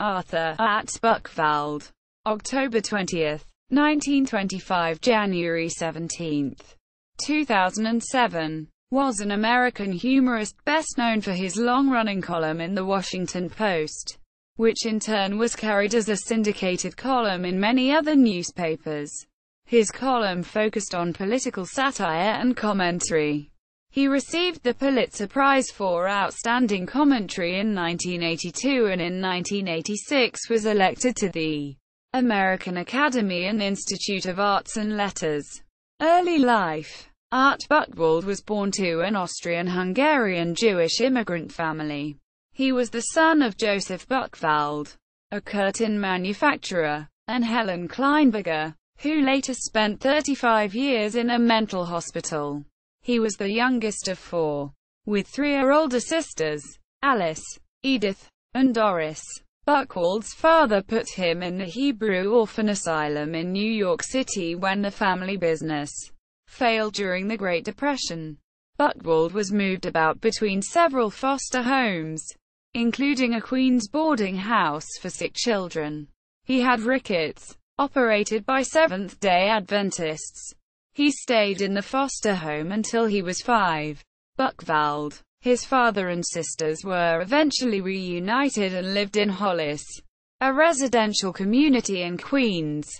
Arthur, at Buchwald. October 20, 1925 – January 17, 2007. Was an American humorist best known for his long-running column in The Washington Post, which in turn was carried as a syndicated column in many other newspapers. His column focused on political satire and commentary. He received the Pulitzer Prize for Outstanding Commentary in 1982 and in 1986 was elected to the American Academy and Institute of Arts and Letters. Early life. Art Buchwald was born to an Austrian-Hungarian Jewish immigrant family. He was the son of Joseph Buchwald, a curtain manufacturer, and Helen Kleinberger, who later spent 35 years in a mental hospital. He was the youngest of four, with three older sisters, Alice, Edith, and Doris. Buchwald's father put him in the Hebrew Orphan Asylum in New York City when the family business failed during the Great Depression. Buchwald was moved about between several foster homes, including a Queens boarding house for sick children. He had rickets, operated by Seventh-day Adventists. He stayed in the foster home until he was 5. Buchwald, his father and sisters were eventually reunited and lived in Hollis, a residential community in Queens.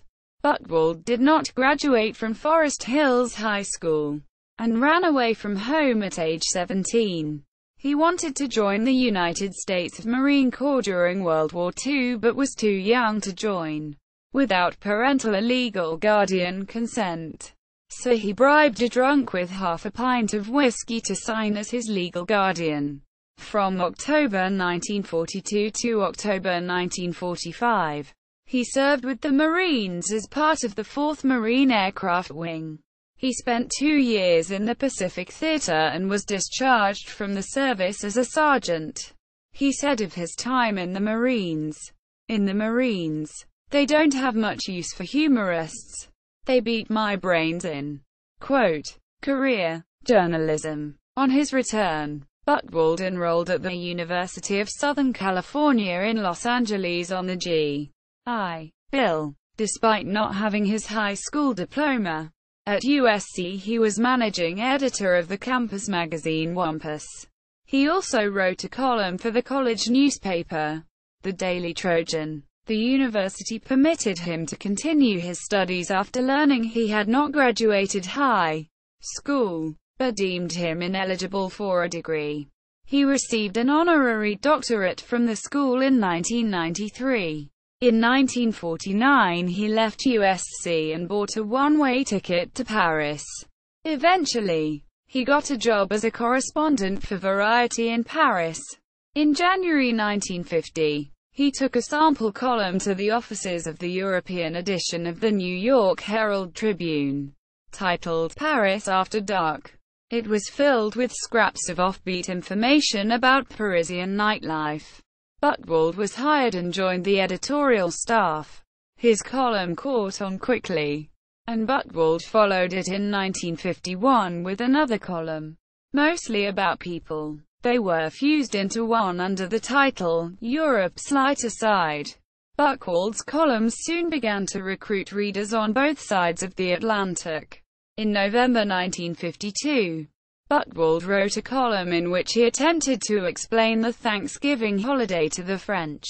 Buchwald did not graduate from Forest Hills High School, and ran away from home at age 17. He wanted to join the United States Marine Corps during World War II but was too young to join, without parental or legal guardian consent. So he bribed a drunk with half a pint of whiskey to sign as his legal guardian. From October 1942 to October 1945, he served with the Marines as part of the 4th Marine Aircraft Wing. He spent 2 years in the Pacific Theater and was discharged from the service as a sergeant. He said of his time in the Marines, "In the Marines, they don't have much use for humorists. They beat my brains in." Quote, career, journalism. On his return, Buchwald enrolled at the University of Southern California in Los Angeles on the G.I. Bill, despite not having his high school diploma. At USC he was managing editor of the campus magazine Wampus. He also wrote a column for the college newspaper, The Daily Trojan. The university permitted him to continue his studies after learning he had not graduated high school, but deemed him ineligible for a degree. He received an honorary doctorate from the school in 1993. In 1949 he left USC and bought a one-way ticket to Paris. Eventually, he got a job as a correspondent for Variety in Paris. In January 1950, he took a sample column to the offices of the European edition of the New York Herald Tribune, titled Paris After Dark. It was filled with scraps of offbeat information about Parisian nightlife. Buchwald was hired and joined the editorial staff. His column caught on quickly, and Buchwald followed it in 1951 with another column, mostly about people. They were fused into one under the title, Europe's Lighter Side. Buchwald's columns soon began to recruit readers on both sides of the Atlantic. In November 1952, Buchwald wrote a column in which he attempted to explain the Thanksgiving holiday to the French,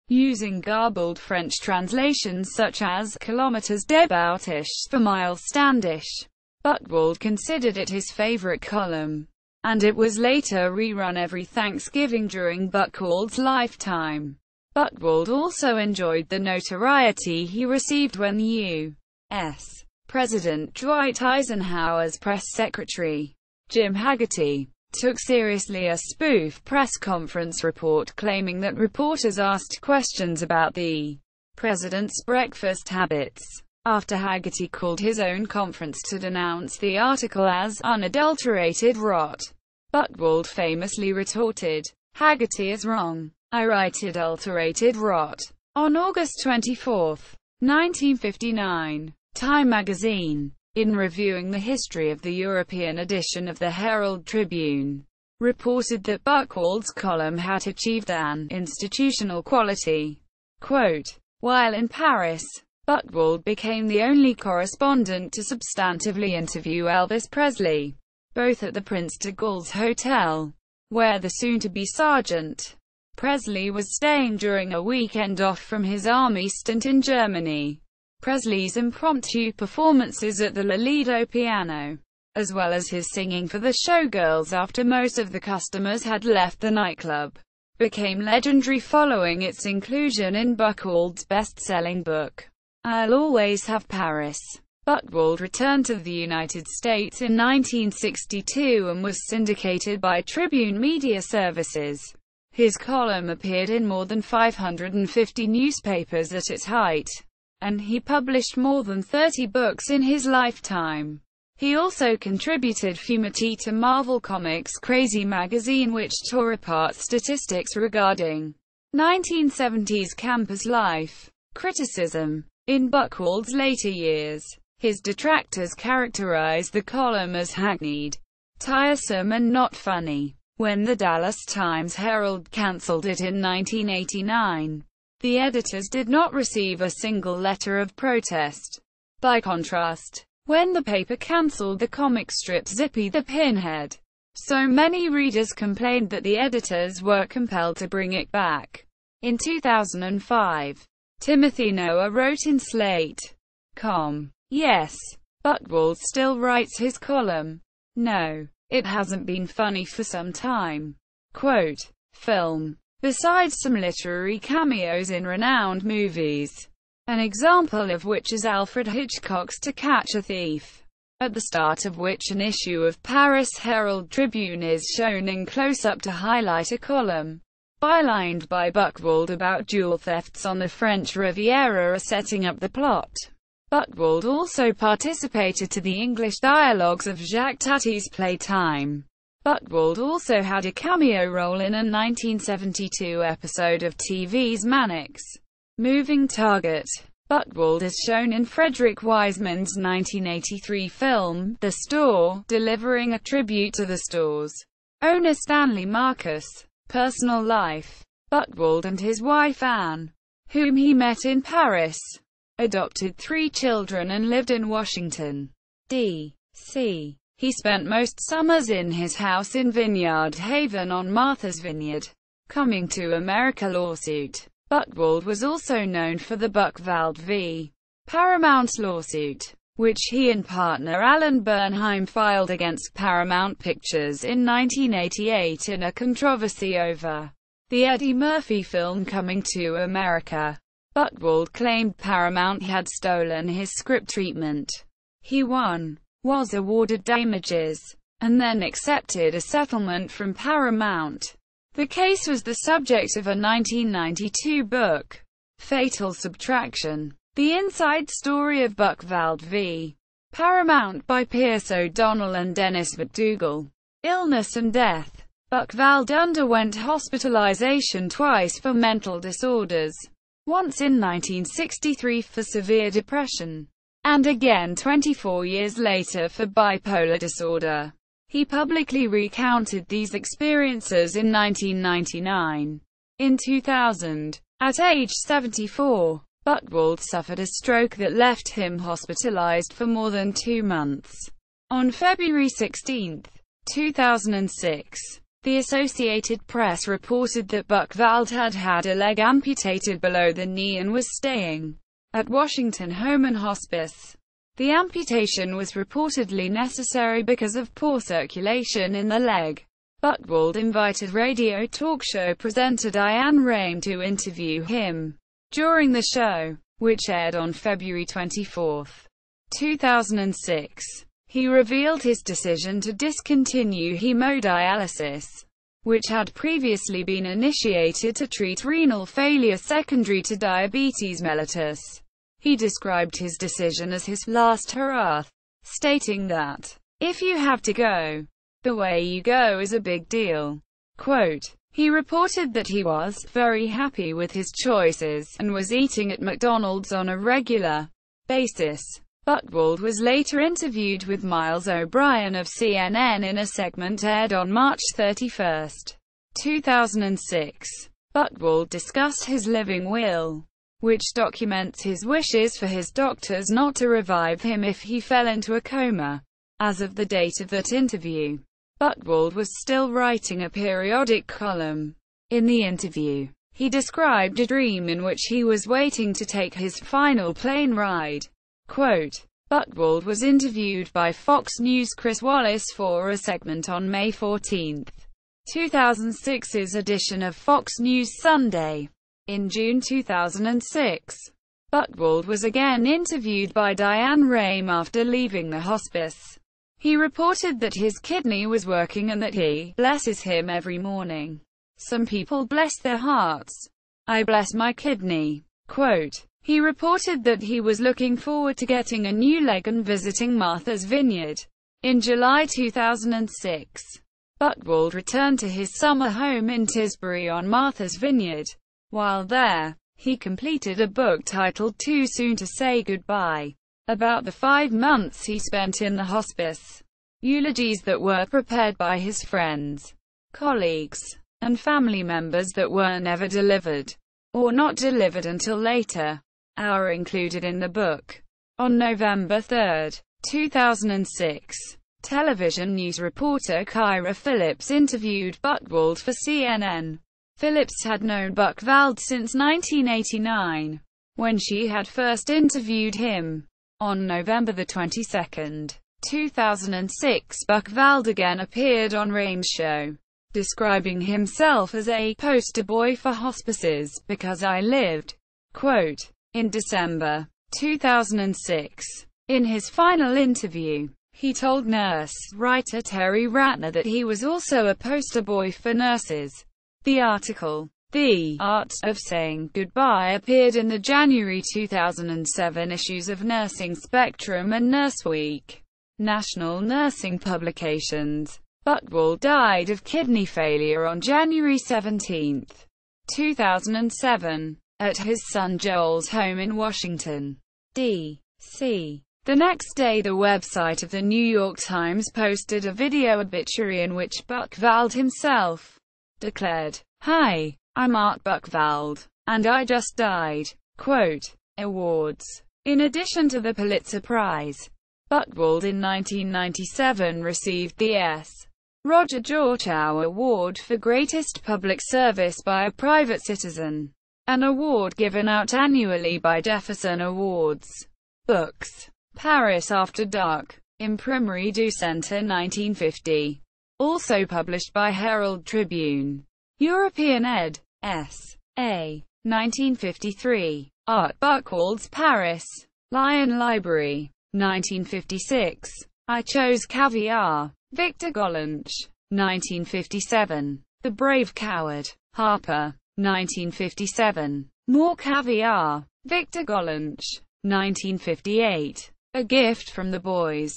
using garbled French translations such as kilometers déboutish for miles standish. Buchwald considered it his favorite column, and it was later rerun every Thanksgiving during Buchwald's lifetime. Buchwald also enjoyed the notoriety he received when the U.S. President Dwight Eisenhower's press secretary, Jim Haggerty, took seriously a spoof press conference report claiming that reporters asked questions about the president's breakfast habits. After Haggerty called his own conference to denounce the article as unadulterated rot, Buchwald famously retorted, "Haggerty is wrong. I write adulterated rot." On August 24, 1959, Time magazine, in reviewing the history of the European edition of the Herald Tribune, reported that Buchwald's column had achieved an institutional quality Quote, while in Paris, Buchwald became the only correspondent to substantively interview Elvis Presley, both at the Prince de Galles Hotel, where the soon-to-be Sergeant Presley was staying during a weekend off from his army stint in Germany. Presley's impromptu performances at the Lido piano, as well as his singing for the showgirls after most of the customers had left the nightclub, became legendary following its inclusion in Buchwald's best-selling book, I'll Always Have Paris. Buchwald returned to the United States in 1962 and was syndicated by Tribune Media Services. His column appeared in more than 550 newspapers at its height, and he published more than 30 books in his lifetime. He also contributed humidity to Marvel Comics' Crazy magazine, which tore apart statistics regarding 1970s campus life. Criticism. In Buchwald's later years, his detractors characterized the column as hackneyed, tiresome and not funny. When the Dallas Times-Herald canceled it in 1989, the editors did not receive a single letter of protest. By contrast, when the paper canceled the comic strip Zippy the Pinhead, so many readers complained that the editors were compelled to bring it back. In 2005, Timothy Noah wrote in Slate.com, "Yes, Buchwald still writes his column. No, it hasn't been funny for some time." Quote, film. Besides some literary cameos in renowned movies, an example of which is Alfred Hitchcock's To Catch a Thief, at the start of which an issue of Paris Herald-Tribune is shown in close-up to highlight a column bylined by Buchwald about jewel thefts on the French Riviera are setting up the plot. Buchwald also participated to the English dialogues of Jacques Tati's Playtime. Buchwald also had a cameo role in a 1972 episode of TV's Mannix Moving Target. Buchwald is shown in Frederick Wiseman's 1983 film, The Store, delivering a tribute to the store's owner Stanley Marcus. Personal life. Buchwald and his wife Anne, whom he met in Paris, adopted 3 children and lived in Washington, D.C. He spent most summers in his house in Vineyard Haven on Martha's Vineyard. Coming to America lawsuit. Buchwald was also known for the Buchwald v. Paramount lawsuit, which he and partner Alan Bernheim filed against Paramount Pictures in 1988 in a controversy over the Eddie Murphy film Coming to America. Buchwald claimed Paramount had stolen his script treatment. He won, was awarded damages, and then accepted a settlement from Paramount. The case was the subject of a 1992 book, Fatal Subtraction: The Inside Story of Buchwald v. Paramount by Pierce O'Donnell and Dennis McDougall. Illness and death. Buchwald underwent hospitalization twice for mental disorders, once in 1963 for severe depression, and again 24 years later for bipolar disorder. He publicly recounted these experiences in 1999. In 2000, at age 74, Buchwald suffered a stroke that left him hospitalized for more than 2 months. On February 16, 2006, the Associated Press reported that Buchwald had had a leg amputated below the knee and was staying at Washington Home and Hospice. The amputation was reportedly necessary because of poor circulation in the leg. Buchwald invited radio talk show presenter Diane Rame to interview him. During the show, which aired on February 24, 2006, he revealed his decision to discontinue hemodialysis, which had previously been initiated to treat renal failure secondary to diabetes mellitus. He described his decision as his last hurrah, stating that, "If you have to go, the way you go is a big deal." Quote, he reported that he was very happy with his choices, and was eating at McDonald's on a regular basis. Buchwald was later interviewed with Miles O'Brien of CNN in a segment aired on March 31, 2006. Buchwald discussed his living will. which documents his wishes for his doctors not to revive him if he fell into a coma. As of the date of that interview, Buchwald was still writing a periodic column. In the interview, he described a dream in which he was waiting to take his final plane ride. Quote, Buchwald was interviewed by Fox News' Chris Wallace for a segment on May 14, 2006's edition of Fox News Sunday. In June 2006, Buchwald was again interviewed by Diane Rame after leaving the hospice. He reported that his kidney was working and that he blesses him every morning. Some people bless their hearts. I bless my kidney. Quote, he reported that he was looking forward to getting a new leg and visiting Martha's Vineyard. In July 2006, Buchwald returned to his summer home in Tisbury on Martha's Vineyard. While there, he completed a book titled Too Soon to Say Goodbye, about the 5 months he spent in the hospice. Eulogies that were prepared by his friends, colleagues, and family members that were never delivered, or not delivered until later, are included in the book. On November 3, 2006, television news reporter Kyra Phillips interviewed Buchwald for CNN. Phillips had known Buchwald since 1989, when she had first interviewed him. On November 22, 2006, Buchwald again appeared on Rame's show, describing himself as a poster boy for hospices, because I lived. Quote, in December 2006, in his final interview, he told nurse-writer Terry Ratner that he was also a poster boy for nurses. The article, The Art of Saying Goodbye, appeared in the January 2007 issues of Nursing Spectrum and Nurseweek, national nursing publications. Buchwald died of kidney failure on January 17, 2007, at his son Joel's home in Washington, D.C. The next day, the website of the New York Times posted a video obituary in which Buchwald himself declared, "Hi, I'm Art Buchwald, and I just died." Quote, awards. In addition to the Pulitzer Prize, Buchwald in 1997 received the S. Roger Georchow Award for Greatest Public Service by a Private Citizen, an award given out annually by Jefferson Awards. Books. Paris After Dark. Imprimerie du Centre 1950. Also published by Herald Tribune. European ed. S. A. 1953. Art Buchwald's Paris. Lion Library. 1956. I Chose Caviar. Victor Gollancz. 1957. The Brave Coward. Harper. 1957. More Caviar. Victor Gollancz. 1958. A Gift from the Boys.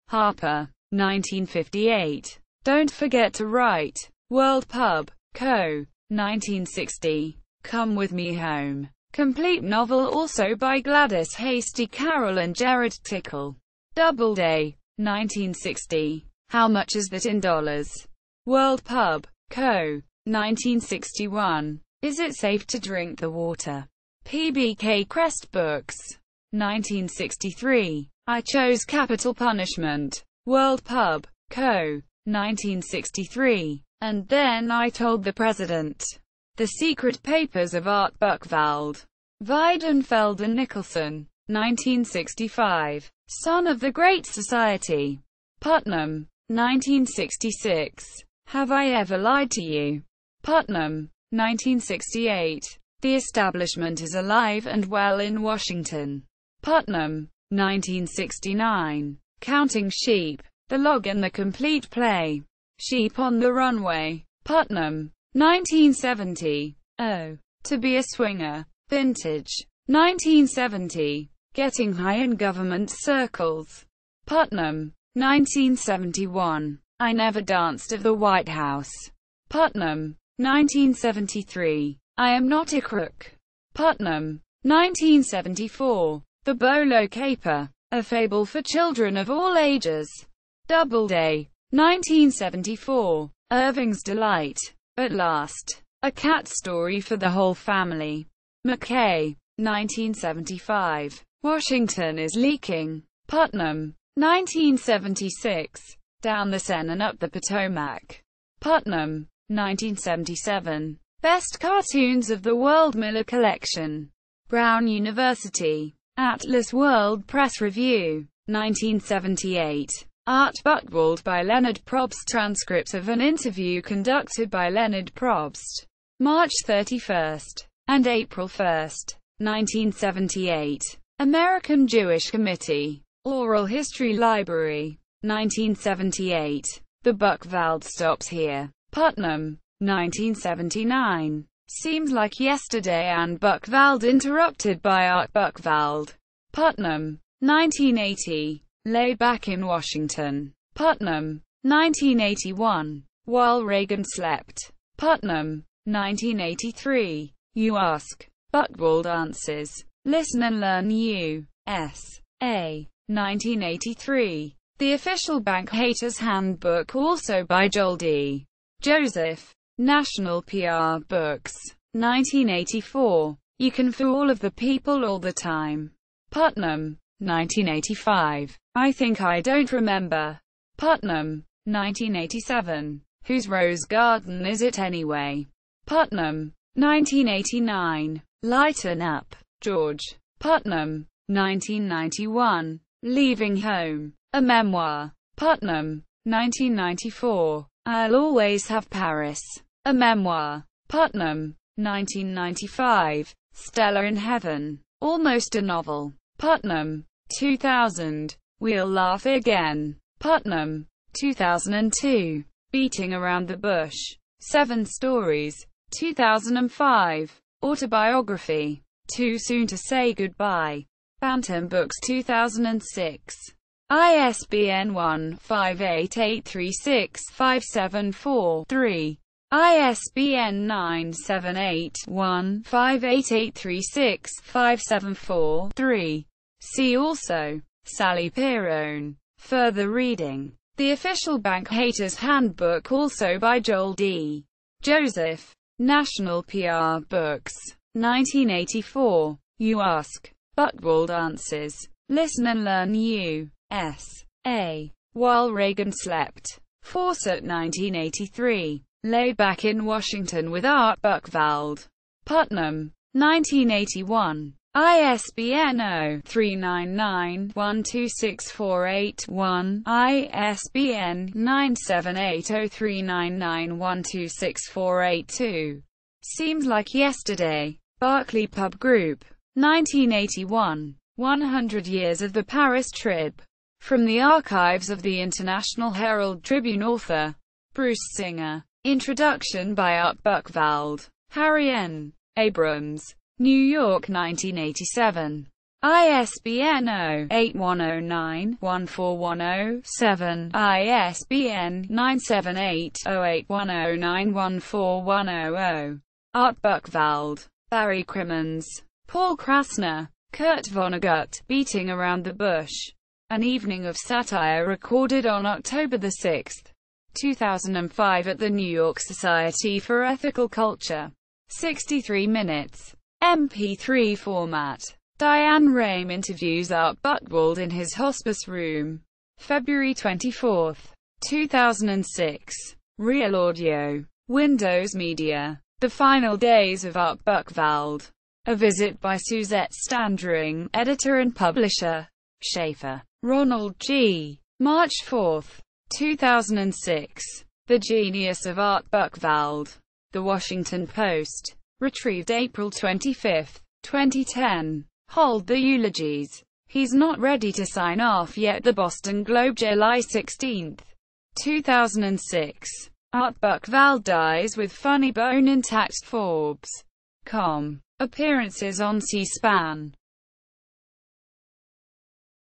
Harper. 1958. Don't Forget to Write. World Pub. Co. 1960. Come With Me Home. Complete novel also by Gladys Hasty Carroll and Jared Tickle. Doubleday. 1960. How Much Is That in Dollars? World Pub. Co. 1961. Is It Safe to Drink the Water? PBK Crest Books. 1963. I Chose Capital Punishment. World Pub. Co. 1963. And Then I Told the President. The Secret Papers of Art Buchwald. Weidenfeld and Nicholson. 1965. Son of the Great Society. Putnam. 1966. Have I Ever Lied to You? Putnam. 1968. The Establishment is Alive and Well in Washington. Putnam. 1969. Counting Sheep. The Log and the Complete Play. Sheep on the Runway. Putnam. 1970. Oh, To Be a Swinger. Vintage. 1970. Getting High in Government Circles. Putnam. 1971. I Never Danced at the White House. Putnam. 1973. I Am Not a Crook. Putnam. 1974. The Bolo Caper. A Fable for Children of All Ages. Doubleday. 1974. Irving's Delight. At Last. A Cat Story for the Whole Family. McKay. 1975. Washington is leaking. Putnam. 1976. Down the Seine and Up the Potomac. Putnam. 1977. Best Cartoons of the World Miller Collection. Brown University. Atlas World Press Review. 1978. Art Buchwald by Leonard Probst. Transcript of an interview conducted by Leonard Probst, March 31 and April 1, 1978. American Jewish Committee. Oral History Library. 1978. The Buchwald Stops Here. Putnam. 1979. Seems Like Yesterday and Buchwald Interrupted by Art Buchwald. Putnam. 1980. Lay Back in Washington. Putnam. 1981. While Reagan Slept. Putnam. 1983. You Ask. Buchwald Answers. Listen and Learn U.S.A. 1983. The Official Bank Haters Handbook, also by Joel D. Joseph. National PR Books. 1984. You Can Fool All of the People All the Time. Putnam. 1985. I Think I Don't Remember. Putnam. 1987. Whose Rose Garden Is It Anyway? Putnam. 1989. Lighten Up, George. Putnam. 1991. Leaving Home. A Memoir. Putnam. 1994. I'll Always Have Paris. A Memoir. Putnam. 1995. Stella in Heaven. Almost a Novel. Putnam. 2000. We'll Laugh Again. Putnam. 2002. Beating Around the Bush. 7 Stories. 2005. Autobiography. Too Soon to Say Goodbye. Bantam Books 2006. ISBN 1-58836-574-3. ISBN 978-1-58836-574-3. See also. Sally Perrone. Further reading. The Official Bank Haters Handbook, also by Joel D. Joseph. National PR Books. 1984. You Ask. Buchwald Answers. Listen and Learn U.S.A. While Reagan Slept. Fawcett 1983. Lay Back in Washington with Art Buchwald. Putnam. 1981. ISBN 0-399-12648-1. ISBN 978-0399-12648-2. Seems Like Yesterday. Barclay Pub Group. 1981. 100 Years of the Paris Trib. From the Archives of the International Herald Tribune. Author. Bruce Singer. Introduction by Art Buchwald. Harry N. Abrams. New York 1987. ISBN 0-8109-14107. ISBN 978-0810914100. Art Buchwald. Barry Crimmins. Paul Krasner. Kurt Vonnegut. Beating Around the Bush. An Evening of Satire, recorded on October 6, 2005 at the New York Society for Ethical Culture. 63 minutes. MP3 format. Diane Rame interviews Art Buchwald in his hospice room. February 24, 2006. Real Audio. Windows Media. The Final Days of Art Buchwald. A visit by Suzette Standring, editor and publisher. Schaefer. Ronald G. March 4, 2006. The Genius of Art Buchwald. The Washington Post. Retrieved April 25, 2010. Hold the eulogies. He's not ready to sign off yet. The Boston Globe, July 16, 2006. Art Buchwald dies with funny bone intact. Forbes.com. Appearances on C-SPAN.